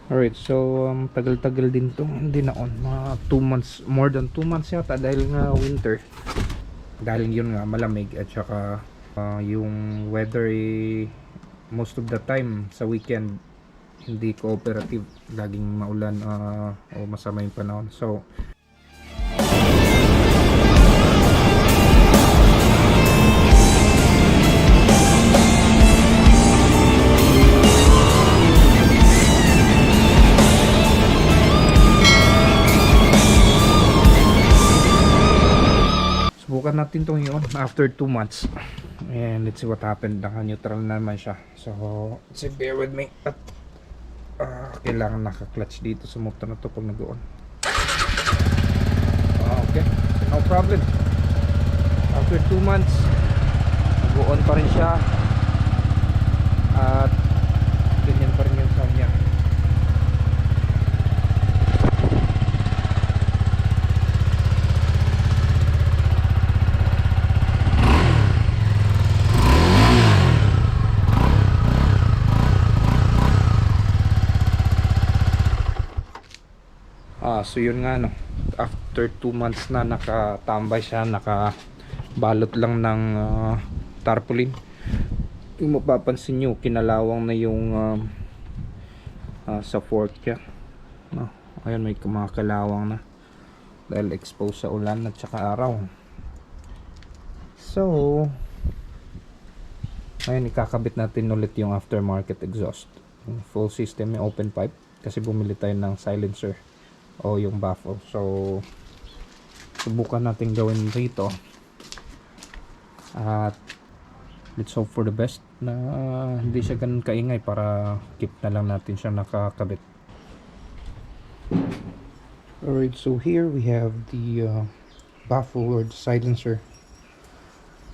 Alright, so tagal-tagal din to, hindi na on, mga 2 months, more than 2 months yata, dahil nga winter, dahil yun nga malamig, at saka yung weather most of the time sa weekend hindi cooperative, laging maulan o masama yung panahon. So subukan natin itong yun after 2 months and let's see what happened. Naka-neutral na naman siya, so bear with me. At kailangan naka-clutch dito sa motor na to pag nag-on. Okay, no problem. After 2 months nag-on pa rin siya at ganyan pa rin yung sound niya. So yun nga, no, after 2 months na nakatambay siya, nakabalot lang ng tarpaulin. Kung mapapansin nyo, kinalawang na yung sa fork niya, no? Ayun, may mga kalawang na dahil exposed sa ulan at saka araw. So ngayon ikakabit natin ulit yung aftermarket exhaust, yung full system, yung open pipe, kasi bumili tayo ng silencer o yung baffle. So subukan natin gawin rito at let's hope for the best na hindi siya ganun kaingay, para keep na lang natin siya nakakabit. Alright, so here we have the baffle or the silencer.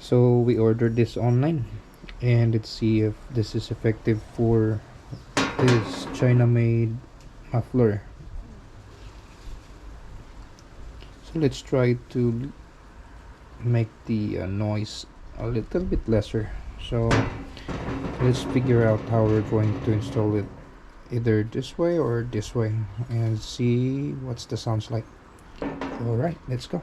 So we ordered this online and let's see if this is effective for this China made muffler. So let's try to make the noise a little bit lesser. So let's figure out how we're going to install it, either this way or this way, and see what's the sounds like. Alright, let's go.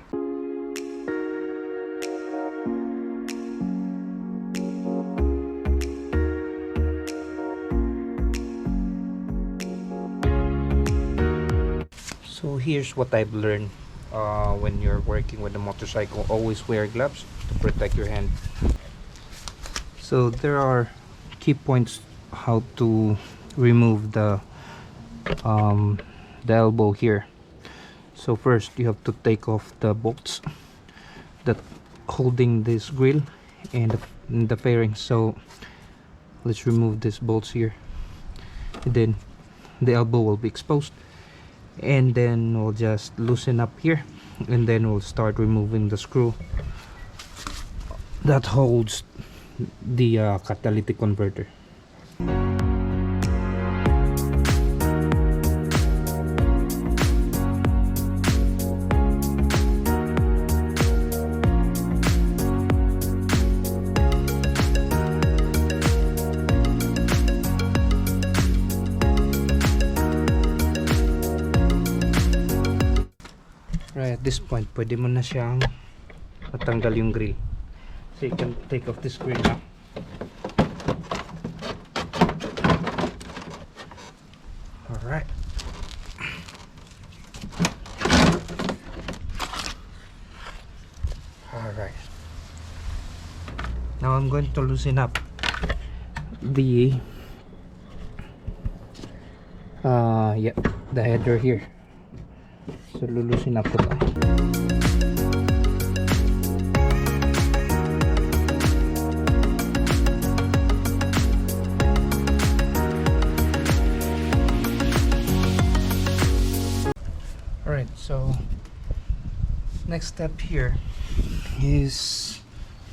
So here's what I've learned. When you're working with a motorcycle, always wear gloves to protect your hand. So there are key points how to remove the elbow here. So first you have to take off the bolts that holding this grill and the fairing. So let's remove these bolts here, and then the elbow will be exposed, and then we'll just loosen up here, and then we'll start removing the screw that holds the catalytic converter. Right at this point, pwede mo na siyang matanggal yung grill. So you can take off this grill now. Alright. Alright. Now I'm going to loosen up the the header here. So lulusin ako to. Alright, so next step here is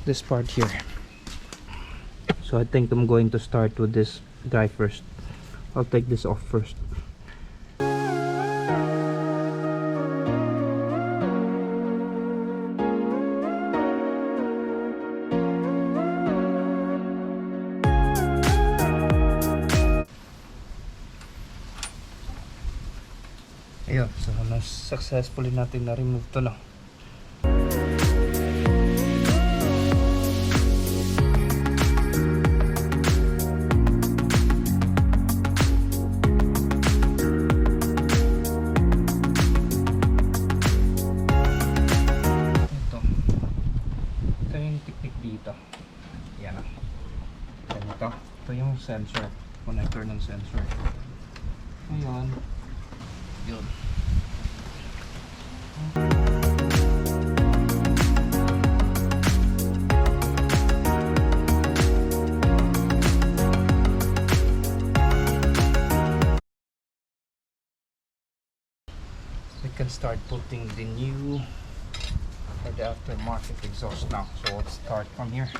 this part here. So I think I'm going to start with this guy first. I'll take this off first. successfully natin na-remove to, no? Ito yung technique dito. Yan, ganito. Ito yung sensor, connector ng sensor. Ngayon, yun. We can start putting the new or the aftermarket exhaust now. So let's start from here.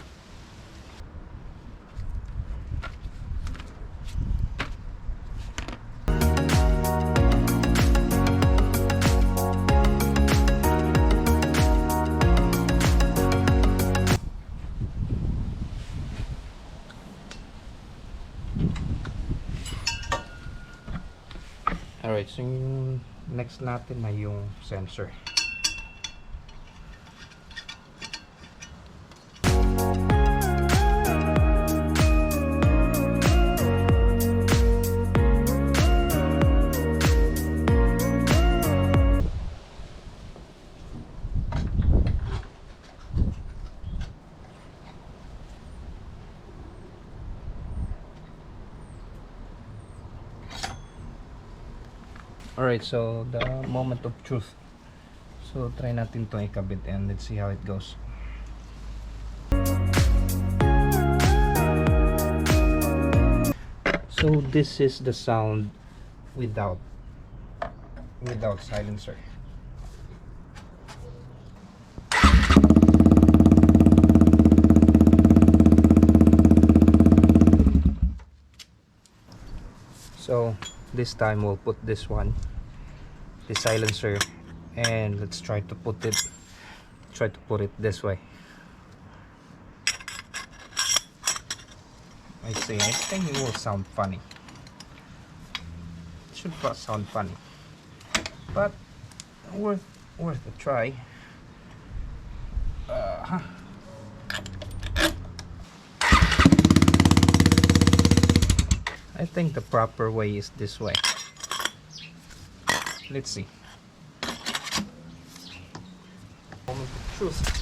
Alright, so yung next natin na yung sensor. Alright, so the moment of truth. So try natin itong ikabit and let's see how it goes. So this is the sound without silencer. So this time we'll put this one, the silencer, and let's try to put it this way. I think it will sound funny. It should sound funny, but worth a try. I think the proper way is this way. Let's see. Moment of truth.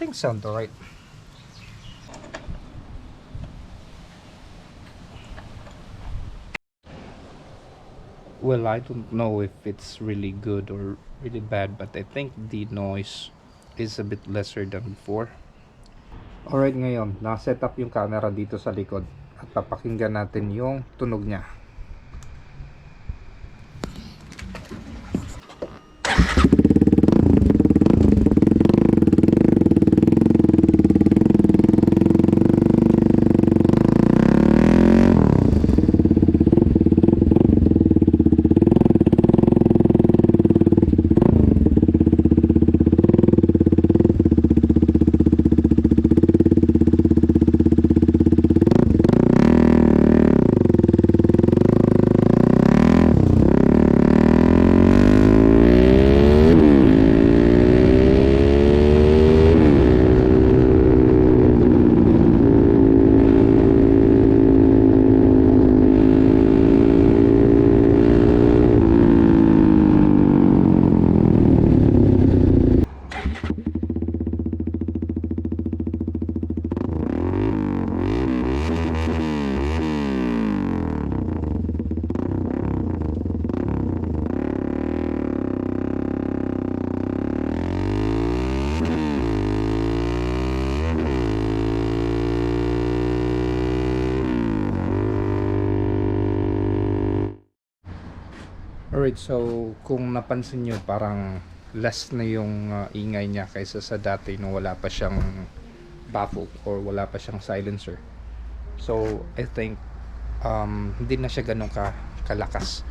Things sound alright. Well, I don't know if it's really good or really bad, but I think the noise is a bit lesser than before. Alright, ngayon, na-set up yung camera dito sa likod at papakinggan natin yung tunog niya. Alright, so kung napansin nyo, parang less na yung ingay niya kaysa sa dati nung wala pa siyang baffle or wala pa siyang silencer. So I think hindi na siya ganun kalakas.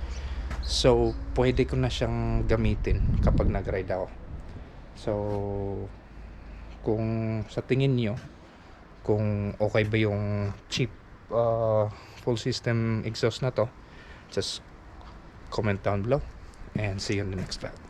So pwede ko na siyang gamitin kapag nag-ride ako. So kung sa tingin niyo kung okay ba yung cheap full system exhaust na to, just comment down below and see you in the next vlog.